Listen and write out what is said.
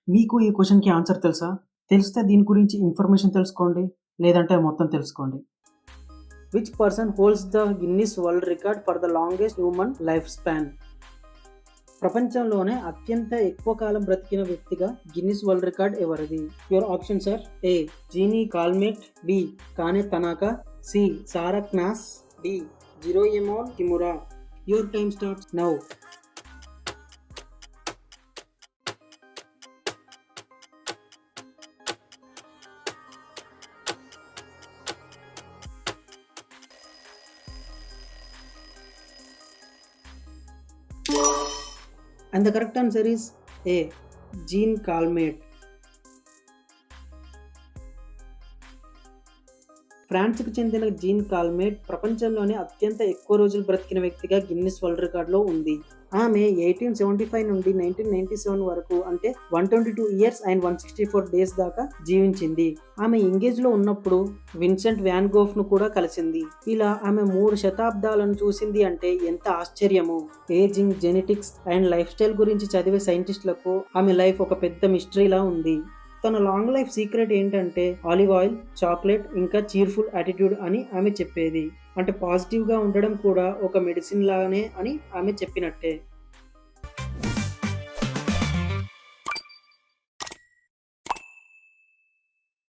మీకు ఈ క్వెషన్‌కి ఆన్సర్ తెలుసా? తెలిస్తే దీని గురించి ఇన్ఫర్మేషన్ తెలుసుకోండి. లేదంటే మొత్తం తెలుసుకోండి. Which person holds the Guinness world record for the longest human life span? ప్రపంచంలోనే అత్యంత ఎక్కువ కాలం బ్రతికిన వ్యక్తిగా గిన్నిస్ వరల్డ్ రికార్డ్ ఎవరిది? Your options are A. Jeanne Calment, B. Kane Tanaka, C. Sarah Knauss, D. Jiroemon Kimura. Your time starts now. And the correct answer is A. Jean Calment. ఫ్రాన్స్‌కు చెందిన Jeanne కాల్మెట్ ప్రపంచంలోనే అత్యంత ఎక్కువ రోజులు బ్రతికిన వ్యక్తిగా Guinness world రికార్డ్‌లో ఉంది. ఆమె 1875 నుండి 1997 వరకు అంటే 122 ఇయర్స్ అండ్ 164 డేస్ దాకా జీవించింది. ఆమె యంగేజ్‌లో ఉన్నప్పుడు విన్సెంట్ వాన్ గోఘ్‌ను కూడా కలిసింది. ఇలా ఆమె 3 శతాబ్దాలను చూసింది అంటే ఎంత ఆశ్చర్యమో! Ageing, genetics and lifestyle గురించి చదివే సైంటిస్టులకు ఆమె లైఫ్ ఒక పెద్ద మిస్టరీలా ఉంది. తన లాంగ్ లైఫ్ సీక్రెట్ ఏంటంటే ఆలివ్ ఆయిల్, చాక్లెట్ ఇంకా చీర్‌ఫుల్ యాటిట్యూడ్ అని ఆమె చెప్పేది. అంటే పాజిటివ్‌గా ఉండడం కూడా ఒక మెడిసిన్ లానే అని ఆమె చెప్పినట్టే.